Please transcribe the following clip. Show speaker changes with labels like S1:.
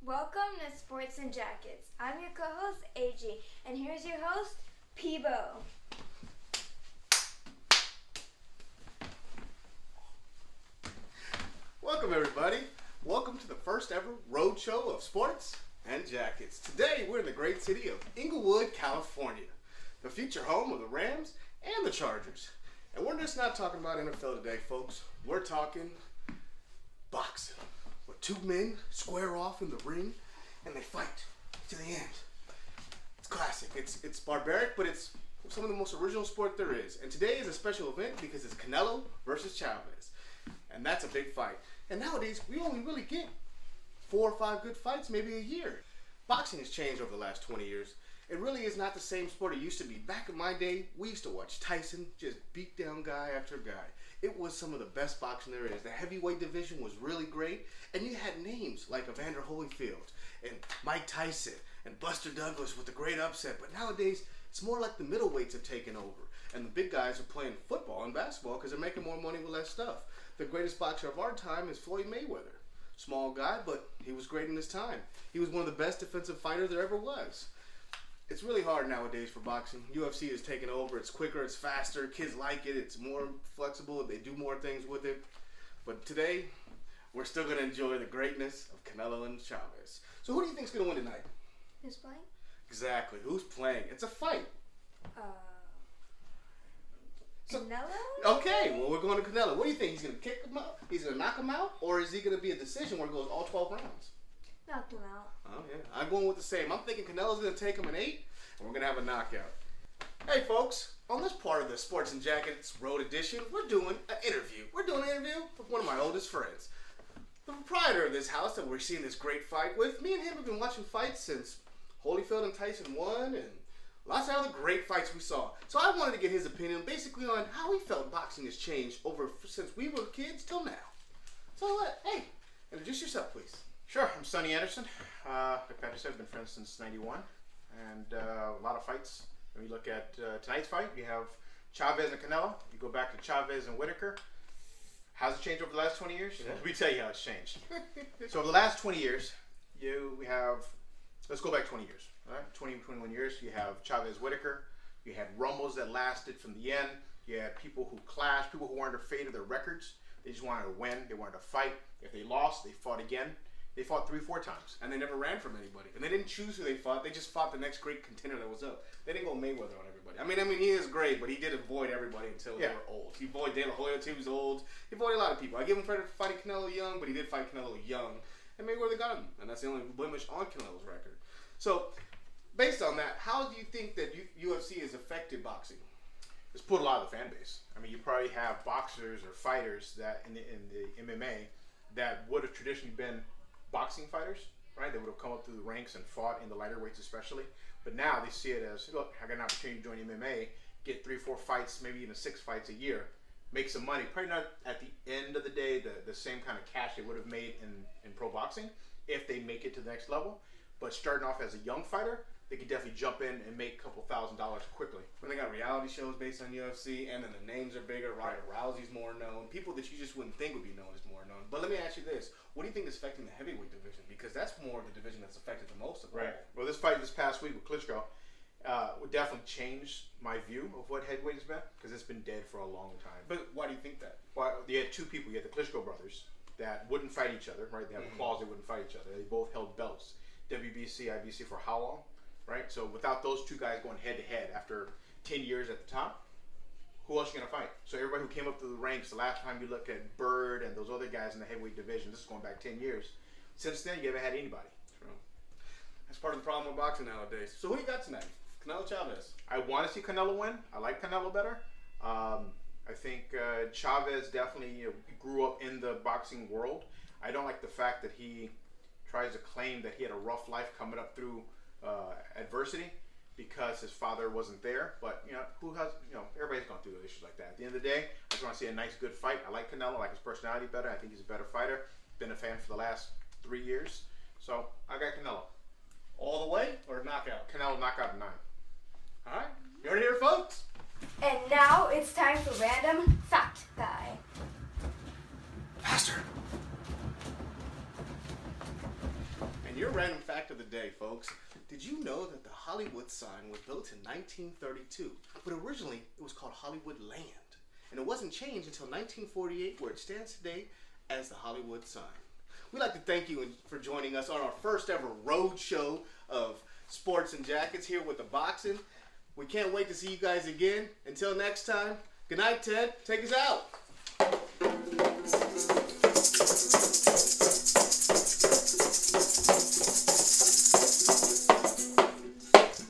S1: Welcome to Sports and Jackets. I'm your co-host, AG, and here's your host, PBO.
S2: Welcome, everybody. Welcome to the first ever road show of Sports and Jackets. Today, we're in the great city of Inglewood, California, the future home of the Rams and the Chargers. And we're just not talking about NFL today, folks. We're talking boxing, where two men square off in the ring and they fight to the end. It's classic. It's barbaric, but it's some of the most original sport there is. And today is a special event because it's Canelo versus Chavez. And that's a big fight. And nowadays, we only really get 4 or 5 good fights, maybe a year. Boxing has changed over the last 20 years. It really is not the same sport it used to be. Back in my day, we used to watch Tyson just beat down guy after guy. It was some of the best boxing there is. The heavyweight division was really great. And you had names like Evander Holyfield and Mike Tyson and Buster Douglas with the great upset. But nowadays, it's more like the middleweights have taken over. And the big guys are playing football and basketball because they're making more money with less stuff. The greatest boxer of our time is Floyd Mayweather. Small guy, but he was great in his time. He was one of the best defensive fighters there ever was. It's really hard nowadays for boxing. UFC is taking over. It's quicker, it's faster. Kids like it. It's more flexible. They do more things with it. But today, we're still going to enjoy the greatness of Canelo and Chavez. So who do you think is going to win tonight?
S1: Who's playing?
S2: Exactly. Who's playing? It's a fight.
S1: Canelo?
S2: Okay, well, we're going to Canelo. What do you think? He's going to kick him out? He's going to knock him out? Or is he going to be a decision where it goes all 12 rounds?
S1: Knock him out.
S2: Oh, yeah. I'm going with the same. I'm thinking Canelo's going to take him in 8, and we're going to have a knockout. Hey, folks. On this part of the Sports and Jackets Road Edition, we're doing an interview. We're doing an interview with one of my oldest friends. The proprietor of this house that we're seeing this great fight with. Me and him have been watching fights since Holyfield and Tyson won, and lots of other great fights we saw. So I wanted to get his opinion basically on how he felt boxing has changed since we were kids till now. So, hey, introduce yourself, please.
S3: Sure, I'm Sonny Anderson. Like Patrick said, I've been friends since '91, and a lot of fights. When you look at tonight's fight, you have Chavez and Canelo. You go back to Chavez and Whitaker. How's it changed over the last 20 years?
S2: Yeah.
S3: Let me tell you how it's changed. So over the last 20 years, let's go back 20 years. All right, 21 years, you have Chavez Whitaker. You had rumbles that lasted from the end. You had people who clashed, people who weren't afraid of their records. They just wanted to win. They wanted to fight. If they lost, they fought again. They fought 3-4 times.
S2: And they never ran from anybody. And they didn't choose who they fought. They just fought the next great contender that was up. They didn't go Mayweather on everybody. I mean, he is great, but he did avoid everybody until they were old. He avoided De La Hoya until he was old. He avoided a lot of people. I give him credit for fighting Canelo young, but he did fight Canelo young. And Mayweather got him. And that's the only blemish on Canelo's record. So, based on that, how do you think that UFC has affected boxing?
S3: It's put a lot of the fan base. I mean, you probably have boxers or fighters that in the MMA that would have traditionally been boxing fighters, right? They would have come up through the ranks and fought in the lighter weights especially. But now they see it as, look, I got an opportunity to join MMA, get 3-4 fights, maybe even 6 fights a year, make some money. Probably not at the end of the day the same kind of cash they would have made in pro boxing if they make it to the next level. But starting off as a young fighter, they could definitely jump in and make a couple $1,000s quickly.
S2: When they got reality shows based on UFC, and then the names are bigger, Ronda Rousey's more known. People that you just wouldn't think would be known as more known. But let me ask you this. What do you think is affecting the heavyweight division? Because that's more of the division that's affected the most of all.
S3: Right. Well, this fight this past week with Klitschko would definitely change my view of what heavyweight has been, because it's been dead for a long time.
S2: But why do you think that?
S3: Well, you had 2 people. You had the Klitschko brothers that wouldn't fight each other, right? They have a clause they wouldn't fight each other. They both held belts. WBC, IBC for how long? Right? So without those 2 guys going head-to-head after 10 years at the top, who else are you going to fight? So everybody who came up through the ranks, the last time you look at Bird and those other guys in the heavyweight division, this is going back 10 years. Since then, you haven't had anybody.
S2: True. That's part of the problem with boxing nowadays. So who you got tonight? Canelo Chavez.
S3: I want to see Canelo win. I like Canelo better. I think Chavez definitely grew up in the boxing world. I don't like the fact that he tries to claim that he had a rough life coming up through adversity because his father wasn't there. But everybody's gone through issues like that. At the end of the day, I just want to see a nice, good fight. I like Canelo. I like his personality better. I think he's a better fighter. Been a fan for the last 3 years. So I got Canelo.
S2: All the way or knockout?
S3: Canelo knockout in 9.
S2: All right. You heard it here, folks?
S1: And now it's time for Random Fact Guy.
S2: Faster. And your your random fact of the day, folks. Did you know that the Hollywood sign was built in 1932, but originally it was called Hollywood Land, and it wasn't changed until 1948, where it stands today as the Hollywood sign. We'd like to thank you for joining us on our first ever road show of Sports and Jackets here with the boxing. We can't wait to see you guys again. Until next time, good night, Ted. Take us out.